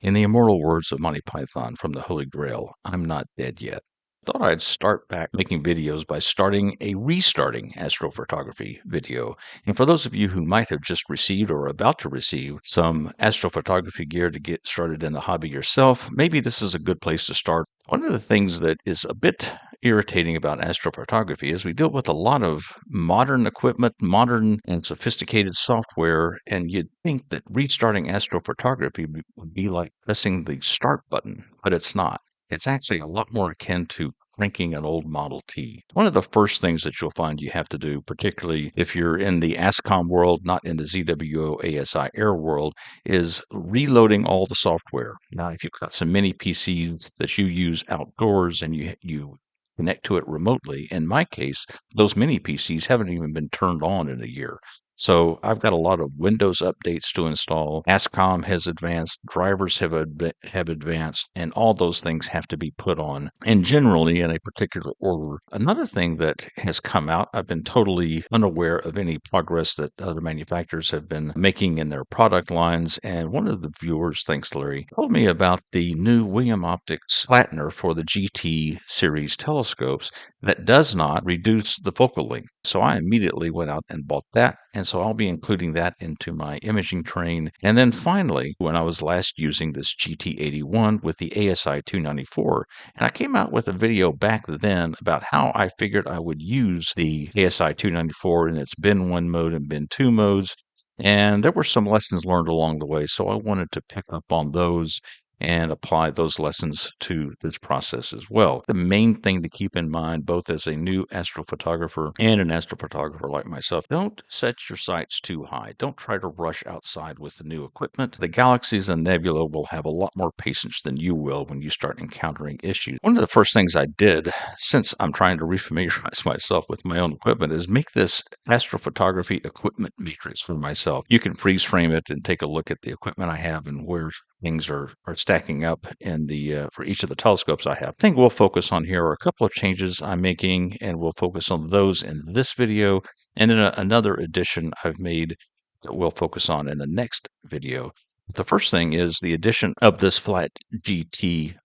In the immortal words of Monty Python from the Holy Grail, I'm not dead yet. I thought I'd start back making videos by starting a restarting astrophotography video. And for those of you who might have just received or are about to receive some astrophotography gear to get started in the hobby yourself, maybe this is a good place to start. One of the things that is a bit irritating about astrophotography is we deal with a lot of modern equipment, modern and sophisticated software, and you'd think that restarting astrophotography would be like pressing the start button, but it's not. It's actually a lot more akin to cranking an old Model T. One of the first things that you'll find you have to do, particularly if you're in the ASCOM world, not in the ZWO ASI Air world, is reloading all the software. Now, if you've got some mini PCs that you use outdoors and you connect to it remotely, in my case, those mini PCs haven't even been turned on in a year. So I've got a lot of Windows updates to install. ASCOM has advanced, drivers have advanced, and all those things have to be put on, and generally in a particular order. Another thing that has come out, I've been totally unaware of any progress that other manufacturers have been making in their product lines, and one of the viewers, thanks Larry, told me about the new William Optics Flattener for the GT series telescopes that does not reduce the focal length. So I immediately went out and bought that, and so I'll be including that into my imaging train. And then finally, when I was last using this GT81 with the ASI294, and I came out with a video back then about how I figured I would use the ASI294 in its bin 1 mode and bin 2 modes. And there were some lessons learned along the way, so I wanted to pick up on those and apply those lessons to this process as well. The main thing to keep in mind, both as a new astrophotographer and an astrophotographer like myself, don't set your sights too high. Don't try to rush outside with the new equipment. The galaxies and nebula will have a lot more patience than you will when you start encountering issues. One of the first things I did, since I'm trying to refamiliarize myself with my own equipment, is make this astrophotography equipment matrix for myself. You can freeze frame it and take a look at the equipment I have and where things are stacking up in the for each of the telescopes I have. I think we'll focus on here are a couple of changes I'm making, and we'll focus on those in this video, and then another addition I've made that we'll focus on in the next video. The first thing is the addition of this flat GT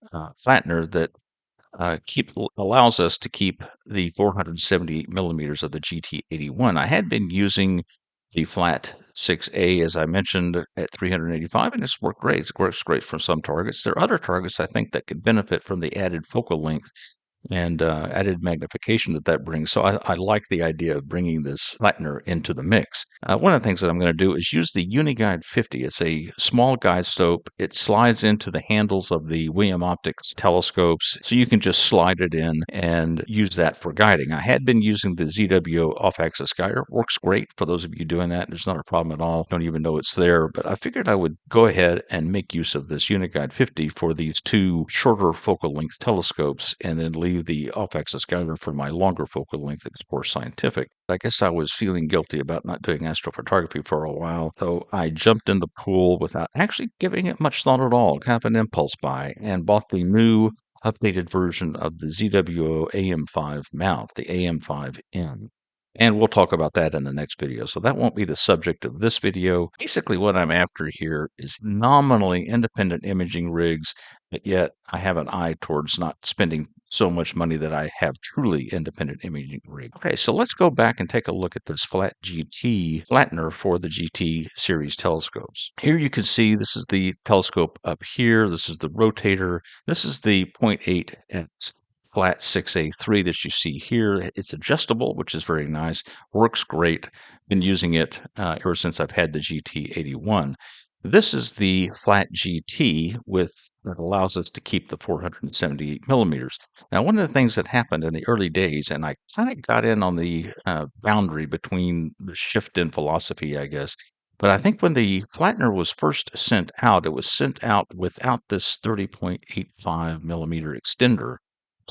flattener that allows us to keep the 478 millimeters of the GT81. I had been using the flat 6A, as I mentioned, at 385, and it's worked great. It works great for some targets. There are other targets I think that could benefit from the added focal length and added magnification that brings. So I like the idea of bringing this flattener into the mix. One of the things that I'm going to do is use the Uniguide 50. It's a small guide scope. It slides into the handles of the William Optics telescopes, so you can just slide it in and use that for guiding. I had been using the ZWO off-axis guider. Works great for those of you doing that. There's not a problem at all. Don't even know it's there, but I figured I would go ahead and make use of this Uniguide 50 for these two shorter focal length telescopes, and then leave the off-axis guider for my longer focal length Explore Scientific. I guess I was feeling guilty about not doing astrophotography for a while, so I jumped in the pool without actually giving it much thought at all, kind of an impulse buy, and bought the new updated version of the ZWO AM5 mount, the AM5N. And we'll talk about that in the next video. So that won't be the subject of this video. Basically, what I'm after here is nominally independent imaging rigs, but yet I have an eye towards not spending so much money that I have truly independent imaging rig. Okay, so let's go back and take a look at this flat GT flattener for the GT series telescopes. Here you can see this is the telescope up here. This is the rotator. This is the 0.8x flat 6A3 that you see here. It's adjustable, which is very nice. Works great. Been using it ever since I've had the GT81. This is the flat GT that allows us to keep the 478 millimeters. Now, one of the things that happened in the early days, and I kind of got in on the boundary between the shift in philosophy, I guess, but I think when the flattener was first sent out, it was sent out without this 30.85 millimeter extender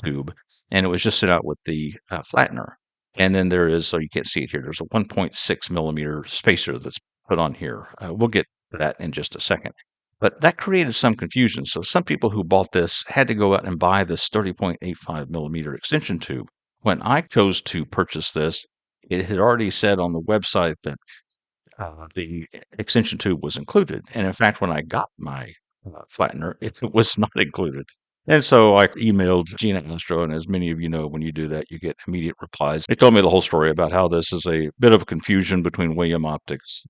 tube, and it was just sent out with the flattener. And then there is, so you can't see it here, there's a 1.6 millimeter spacer that's put on here. We'll get to that in just a second. But that created some confusion. So some people who bought this had to go out and buy this 30.85 millimeter extension tube. When I chose to purchase this, it had already said on the website that the extension tube was included. And in fact, when I got my Flattener, it was not included. And so I emailed Gina Astro, and as many of you know, when you do that, you get immediate replies. They told me the whole story about how this is a bit of a confusion between William Optics.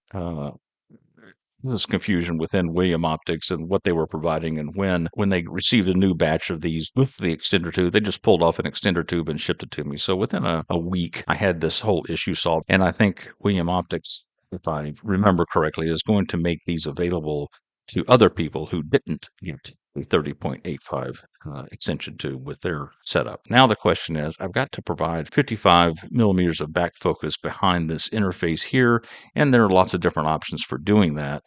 This confusion within William Optics and what they were providing, and when they received a new batch of these with the extender tube, they just pulled off an extender tube and shipped it to me. So within a week, I had this whole issue solved. And I think William Optics, if I remember correctly, is going to make these available to other people who didn't get a 30.85 extension tube with their setup. Now the question is, I've got to provide 55 millimeters of back focus behind this interface here, and there are lots of different options for doing that.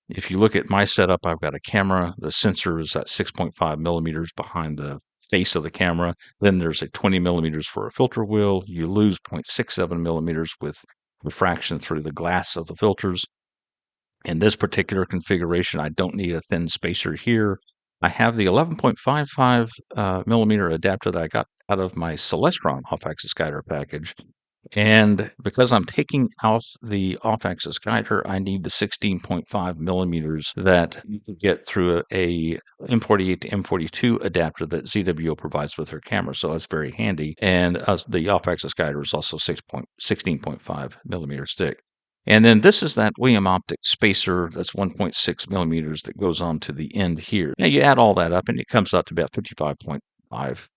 If you look at my setup, I've got a camera. The sensor is at 6.5 millimeters behind the face of the camera. Then there's a 20 millimeters for a filter wheel. You lose 0.67 millimeters with refraction through the glass of the filters. In this particular configuration, I don't need a thin spacer here. I have the 11.55 millimeter adapter that I got out of my Celestron off-axis guider package. And because I'm taking out the off-axis guider, I need the 16.5 millimeters that you can get through a M48 to M42 adapter that ZWO provides with their camera. So that's very handy. And the off-axis guider is also 16.5 millimeters thick. And then this is that William Optics spacer that's 1.6 millimeters that goes on to the end here. Now you add all that up and it comes out to about 55.5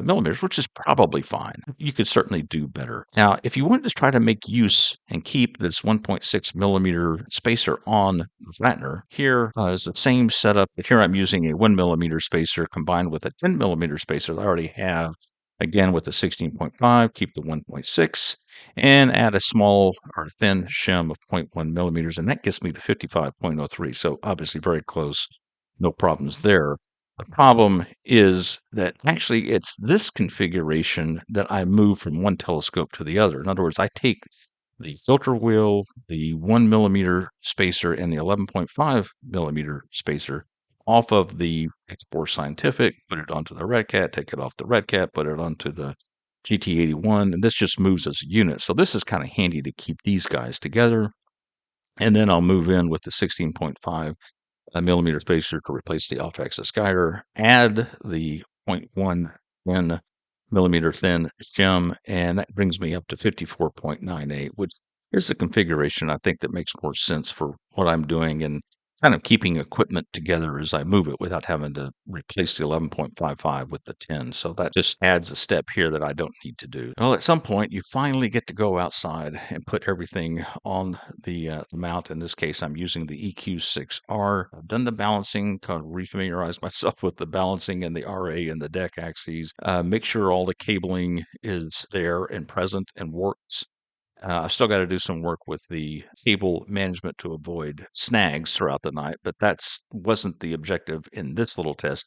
millimeters, which is probably fine. You could certainly do better. Now, if you wanted to try to make use and keep this 1.6 millimeter spacer on the Flattener, here is the same setup. Here I'm using a 1 millimeter spacer combined with a 10 millimeter spacer that I already have. Again, with the 16.5, keep the 1.6, and add a small or thin shim of 0.1 millimeters, and that gets me to 55.03. So obviously very close, no problems there. The problem is that actually it's this configuration that I move from one telescope to the other. In other words, I take the filter wheel, the 1 millimeter spacer, and the 11.5 millimeter spacer off of the X4 Scientific, put it onto the Red Cat, take it off the Red Cat, put it onto the GT81, and this just moves as a unit. So this is kind of handy to keep these guys together. And then I'll move in with the 16.5 millimeter spacer to replace the off-axis guider, add the 0.1 millimeter thin shim, and that brings me up to 54.98, which is the configuration I think that makes more sense for what I'm doing and kind of keeping equipment together as I move it without having to replace the 11.55 with the 10. So that just adds a step here that I don't need to do. Well, at some point, you finally get to go outside and put everything on the mount. In this case, I'm using the EQ6R. I've done the balancing, kind of refamiliarize myself with the balancing and the RA and the deck axes. Make sure all the cabling is there and present and works. I've still got to do some work with the cable management to avoid snags throughout the night, but that's wasn't the objective in this little test.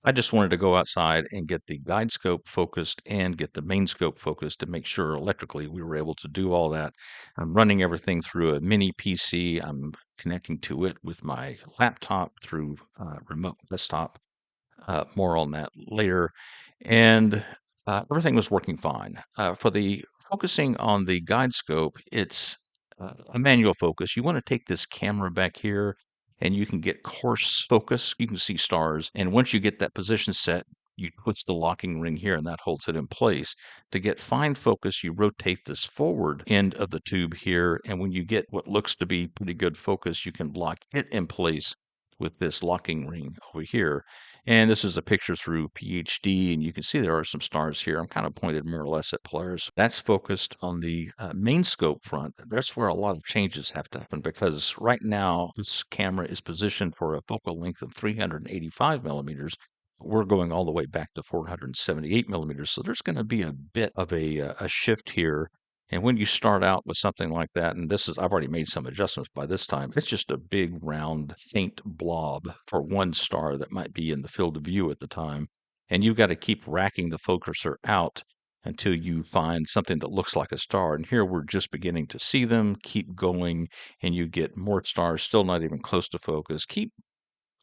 I just wanted to go outside and get the guide scope focused and get the main scope focused to make sure electrically we were able to do all that. I'm running everything through a mini PC. I'm connecting to it with my laptop through remote desktop. More on that later. And everything was working fine. For the focusing on the guide scope, it's a manual focus. You want to take this camera back here and you can get coarse focus. You can see stars. And once you get that position set, you twist the locking ring here and that holds it in place. To get fine focus, you rotate this forward end of the tube here. And when you get what looks to be pretty good focus, you can lock it in place with this locking ring over here. And this is a picture through PhD, and you can see there are some stars here. I'm kind of pointed more or less at Polaris. That's focused on the main scope front. That's where a lot of changes have to happen because right now this camera is positioned for a focal length of 385 millimeters. We're going all the way back to 478 millimeters. So there's going to be a bit of a shift here. And when you start out with something like that, and this is, I've already made some adjustments by this time, it's just a big, round, faint blob for one star that might be in the field of view at the time. And you've got to keep racking the focuser out until you find something that looks like a star. And here we're just beginning to see them. Keep going, and you get more stars, still not even close to focus. Keep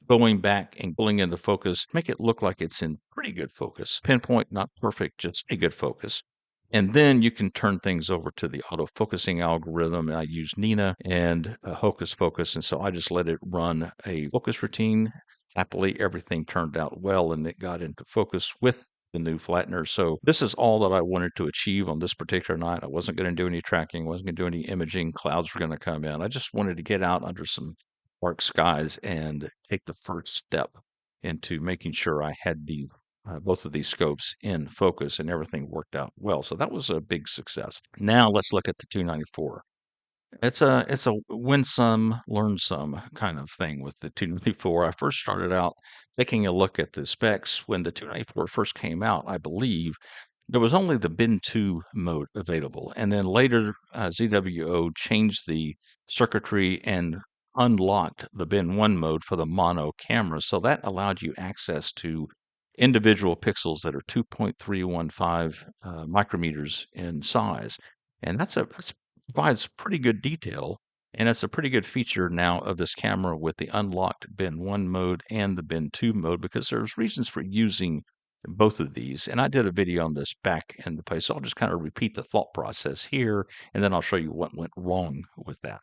going back and pulling into focus, make it look like it's in pretty good focus. Pinpoint, not perfect, just a good focus. And then you can turn things over to the auto-focusing algorithm. I use Nina and Hocus Focus, and so I just let it run a focus routine Happily, everything turned out well and it got into focus with the new flattener. So this is all that I wanted to achieve on this particular night. I wasn't going to do any tracking, wasn't going to do any imaging. Clouds were going to come in. I just wanted to get out under some dark skies and take the first step into making sure I had the both of these scopes in focus and everything worked out well. So that was a big success. Now let's look at the 294. It's a win some, learn some kind of thing with the 294. I first started out taking a look at the specs when the 294 first came out. I believe there was only the bin 2 mode available, and then later ZWO changed the circuitry and unlocked the bin 1 mode for the mono camera. So that allowed you access to individual pixels that are 2.315 micrometers in size, and that's provides pretty good detail, and it's a pretty good feature now of this camera with the unlocked bin 1 mode and the bin 2 mode, because there's reasons for using both of these. And I did a video on this back in the place, so I'll just kind of repeat the thought process here, and then I'll show you what went wrong with that.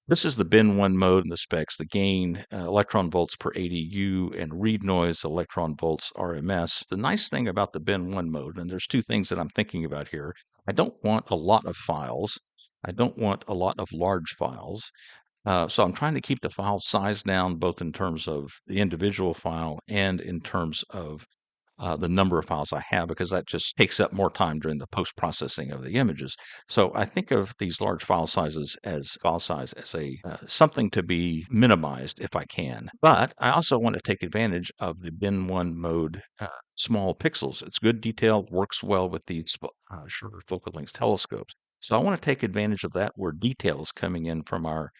This is the bin 1 mode and the specs, the gain, electron volts per ADU, and read noise, electron volts RMS. The nice thing about the bin 1 mode, and there's two things that I'm thinking about here. I don't want a lot of files. I don't want a lot of large files. So I'm trying to keep the file size down, both in terms of the individual file and in terms of the number of files I have, because that just takes up more time during the post-processing of the images. So I think of these large file sizes as a something to be minimized if I can. But I also want to take advantage of the bin 1 mode small pixels. It's good detail, works well with these shorter focal length telescopes. So I want to take advantage of that where detail is coming in from our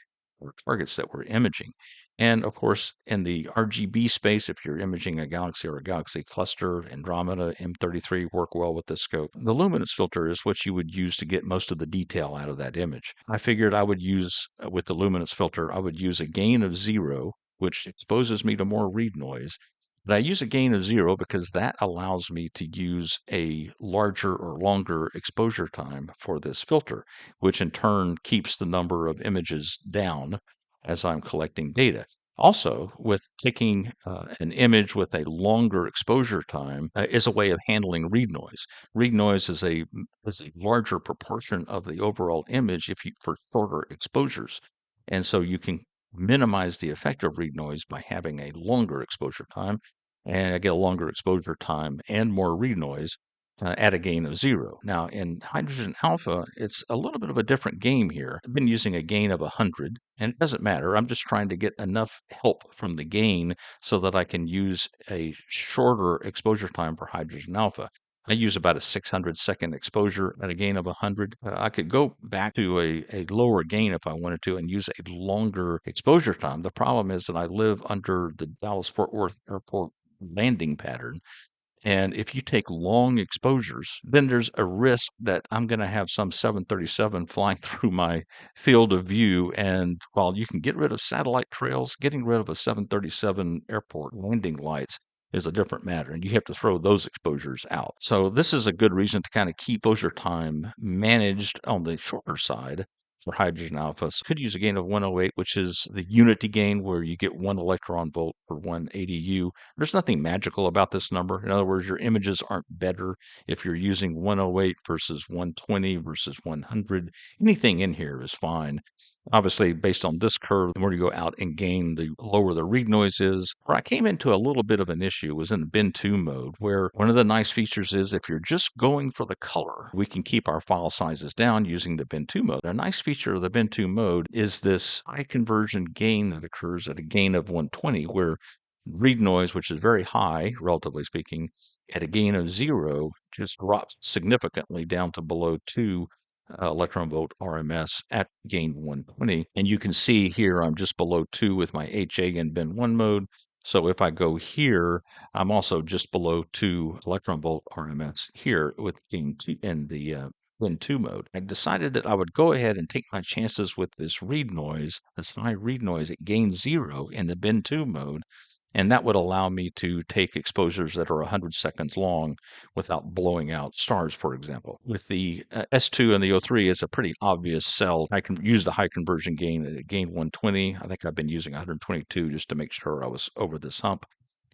targets that we're imaging. And of course, in the RGB space, if you're imaging a galaxy or a galaxy cluster, Andromeda, M33 work well with this scope. The luminance filter is what you would use to get most of the detail out of that image. I figured I would use, with the luminance filter, I would use a gain of 0, which exposes me to more read noise. But I use a gain of 0 because that allows me to use a larger or longer exposure time for this filter, which in turn keeps the number of images down as I'm collecting data. Also, with taking an image with a longer exposure time is a way of handling read noise. Read noise is a larger proportion of the overall image for shorter exposures, and so you can minimize the effect of read noise by having a longer exposure time, and I get a longer exposure time and more read noise at a gain of 0. Now, in hydrogen alpha, it's a little bit of a different game here. I've been using a gain of 100, and it doesn't matter. I'm just trying to get enough help from the gain so that I can use a shorter exposure time for hydrogen alpha. I use about a 600-second exposure at a gain of 100. I could go back to a lower gain if I wanted to and use a longer exposure time. The problem is that I live under the Dallas-Fort Worth Airport landing pattern. And if you take long exposures, then there's a risk that I'm going to have some 737 flying through my field of view. And while you can get rid of satellite trails, getting rid of a 737 airport landing lights is a different matter. And you have to throw those exposures out. So this is a good reason to kind of keep exposure time managed on the shorter side for hydrogen alpha. So could use a gain of 108, which is the unity gain where you get 1 electron volt per 1 ADU. There's nothing magical about this number. In other words, your images aren't better if you're using 108 versus 120 versus 100. Anything in here is fine. Obviously, based on this curve, the more you go out and gain, the lower the read noise is. Where I came into a little bit of an issue was in the bin 2 mode, where one of the nice features is if you're just going for the color, we can keep our file sizes down using the bin 2 mode. A nice feature of the bin 2 mode is this high conversion gain that occurs at a gain of 120, where read noise, which is very high, relatively speaking, at a gain of 0, just drops significantly down to below 2 electron volt RMS at gain 120. And you can see here I'm just below 2 with my HA in bin 1 mode. So if I go here, I'm also just below 2 electron volt RMS here with gain 2 in the bin 2 mode. I decided that I would go ahead and take my chances with this read noise, this high read noise at gain 0 in the bin 2 mode. And that would allow me to take exposures that are 100 seconds long without blowing out stars, for example. With the S2 and the O3, it's a pretty obvious sell. I can use the high conversion gain at gain 120. I think I've been using 122 just to make sure I was over this hump.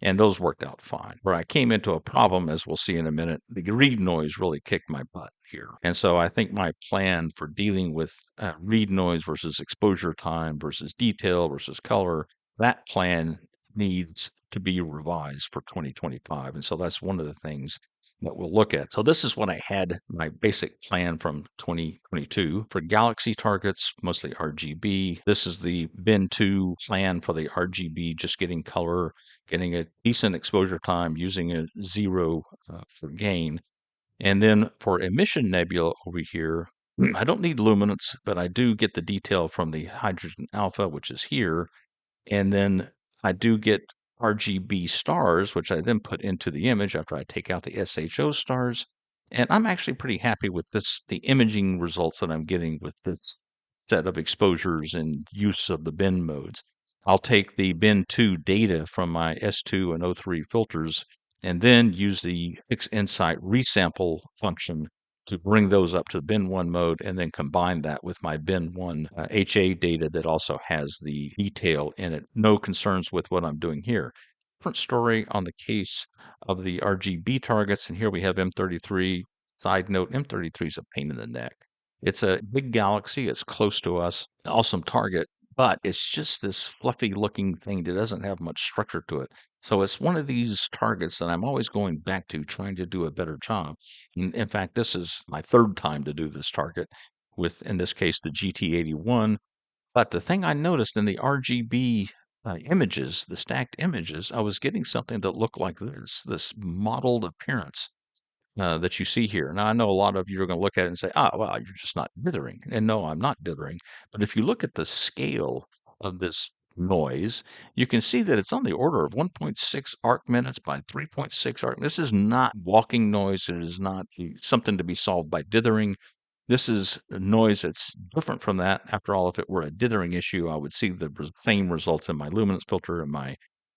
And those worked out fine. Where I came into a problem, as we'll see in a minute, the read noise really kicked my butt here. And so I think my plan for dealing with read noise versus exposure time versus detail versus color, that plan needs to be revised for 2025. And so that's one of the things that we'll look at. So this is what I had my basic plan from 2022 for galaxy targets, mostly RGB. This is the bin 2 plan for the RGB, just getting color, getting a decent exposure time, using a zero for gain. And then for emission nebula over here, I don't need luminance, but I do get the detail from the hydrogen alpha, which is here. And then I do get RGB stars, which I then put into the image after I take out the SHO stars. And I'm actually pretty happy with the imaging results that I'm getting with this set of exposures and use of the bin modes. I'll take the bin 2 data from my S2 and O3 filters and then use the Fix Insight resample function to bring those up to the bin 1 mode and then combine that with my bin 1 HA data that also has the detail in it. No concerns with what I'm doing here. Different story on the case of the RGB targets. And here we have M33. Side note, M33 is a pain in the neck. It's a big galaxy. It's close to us. Awesome target, but it's just this fluffy looking thing that doesn't have much structure to it. So it's one of these targets that I'm always going back to, trying to do a better job. In fact, this is my third time to do this target with, in this case, the GT81. But the thing I noticed in the RGB images, the stacked images, I was getting something that looked like this mottled appearance that you see here. Now, I know a lot of you are going to look at it and say, well, you're just not dithering. And no, I'm not dithering. But if you look at the scale of this noise, you can see that it's on the order of 1.6 arc minutes by 3.6 arc. This is not walking noise. It is not something to be solved by dithering. This is a noise that's different from that. After all, if it were a dithering issue, I would see the same results in my luminance filter and my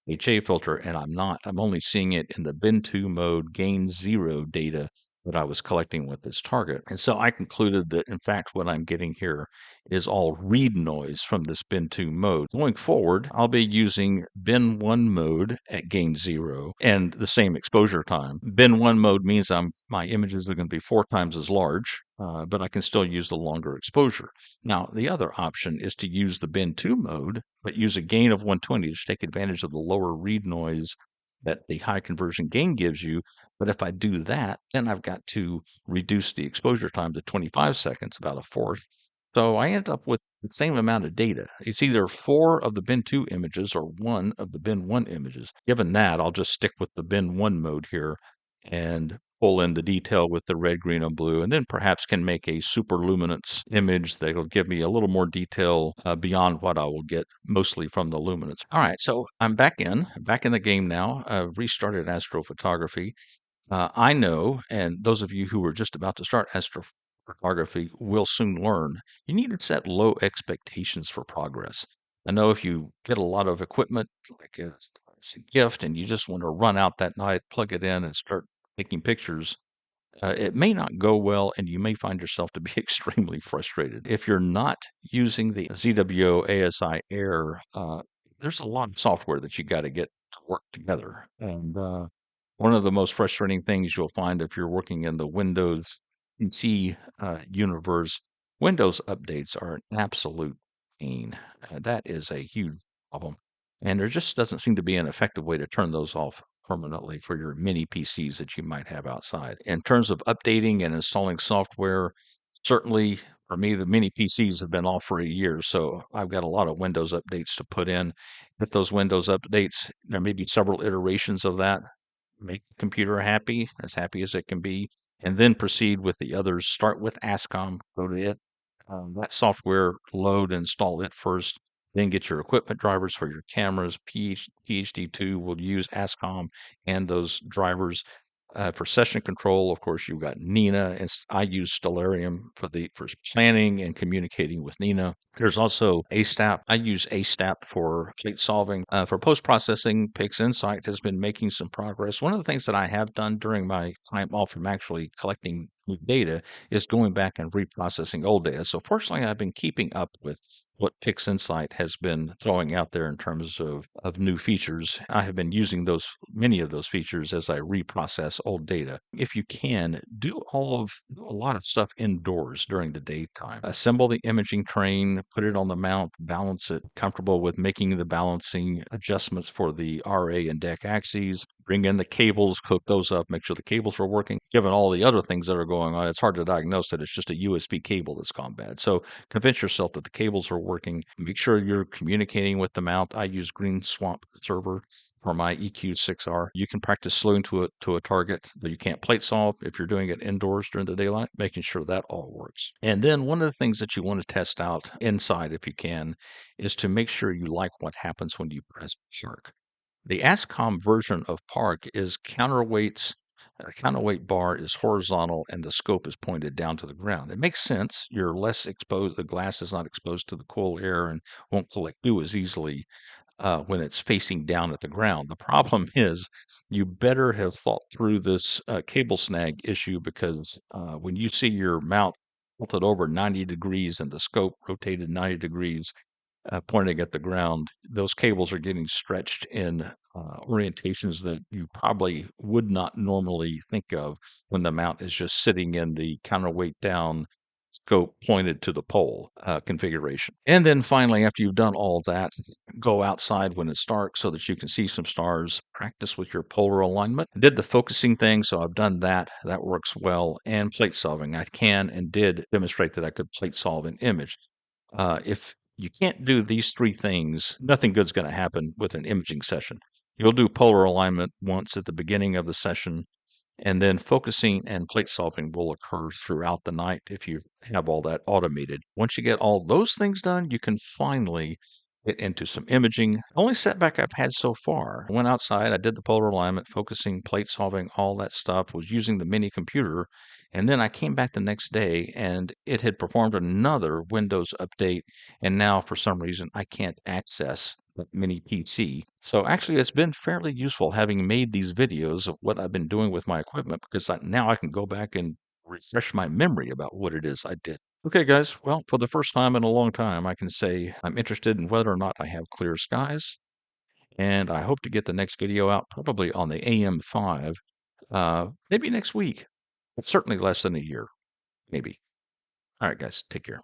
HA filter, and I'm not. I'm only seeing it in the bin 2 mode gain 0 data that I was collecting with this target. And so I concluded that, in fact, what I'm getting here is all read noise from this bin 2 mode. Going forward, I'll be using bin 1 mode at gain 0 and the same exposure time. Bin 1 mode means my images are going to be 4 times as large, but I can still use the longer exposure. Now, the other option is to use the bin 2 mode, but use a gain of 120 to take advantage of the lower read noise that the high conversion gain gives you. But if I do that, then I've got to reduce the exposure time to 25 seconds, about a fourth. So I end up with the same amount of data. It's either 4 of the bin 2 images or 1 of the bin 1 images. Given that, I'll just stick with the bin 1 mode here and pull in the detail with the red, green, and blue, and then perhaps can make a super luminance image that will give me a little more detail beyond what I will get mostly from the luminance. All right, so I'm back in the game now. Restarted astrophotography. I know, and those of you who are just about to start astrophotography will soon learn, you need to set low expectations for progress. I know if you get a lot of equipment, like it's a gift, and you just want to run out that night, plug it in, and start taking pictures, it may not go well, and you may find yourself to be extremely frustrated. If you're not using the ZWO ASI Air, there's a lot of software that you got to get to work together. And one of the most frustrating things you'll find if you're working in the Windows PC universe, Windows updates are an absolute pain. That is a huge problem. And there just doesn't seem to be an effective way to turn those off permanently for your mini PCs that you might have outside. In terms of updating and installing software, certainly for me, the mini PCs have been off for a year, so I've got a lot of Windows updates to put in. Get those Windows updates, there may be several iterations of that. Make the computer happy as it can be, and then proceed with the others. Start with ASCOM, go to it. That software, load, install it first. Then get your equipment drivers for your cameras. PhD2 will use ASCOM and those drivers. For session control, of course, you've got Nina, and I use Stellarium for planning and communicating with Nina. There's also ASTAP. I use ASTAP for plate solving. For post-processing, Pix Insight has been making some progress. One of the things that I have done during my time off from actually collecting new data is going back and reprocessing old data. So fortunately, I've been keeping up with what PixInsight has been throwing out there in terms of new features. I have been using many of those features as I reprocess old data. If you can, do a lot of stuff indoors during the daytime. Assemble the imaging train, put it on the mount, balance it, comfortable with making the balancing adjustments for the RA and deck axes. Bring in the cables, hook those up, make sure the cables are working. Given all the other things that are going on, it's hard to diagnose that it's just a USB cable that's gone bad. So convince yourself that the cables are working. Make sure you're communicating with the mount. I use Green Swamp Server for my EQ6R. You can practice slewing to a target, but you can't plate solve if you're doing it indoors during the daylight, making sure that all works. And then one of the things that you want to test out inside, if you can, is to make sure you like what happens when you press park. The ASCOM version of park is counterweights. A counterweight bar is horizontal and the scope is pointed down to the ground. It makes sense. You're less exposed, the glass is not exposed to the cool air and won't collect dew as easily when it's facing down at the ground. The problem is you better have thought through this cable snag issue because when you see your mount tilted over 90 degrees and the scope rotated 90 degrees, pointing at the ground, those cables are getting stretched in orientations that you probably would not normally think of when the mount is just sitting in the counterweight down scope pointed to the pole configuration. And then finally, after you've done all that, go outside when it's dark so that you can see some stars. Practice with your polar alignment. I did the focusing thing, so I've done that. That works well. And plate solving. I can and did demonstrate that I could plate solve an image. If you can't do these three things, nothing good's going to happen with an imaging session. You'll do polar alignment once at the beginning of the session, and then focusing and plate solving will occur throughout the night if you have all that automated. Once you get all those things done, you can finally get into some imaging. The only setback I've had so far, I went outside, I did the polar alignment, focusing, plate solving, all that stuff, was using the mini computer. And then I came back the next day and it had performed another Windows update. And now for some reason I can't access that mini PC. So actually it's been fairly useful having made these videos of what I've been doing with my equipment because now I can go back and refresh my memory about what it is I did. Okay, guys. Well, for the first time in a long time, I can say I'm interested in whether or not I have clear skies. And I hope to get the next video out probably on the AM5, maybe next week, but certainly less than a year, maybe. All right, guys. Take care.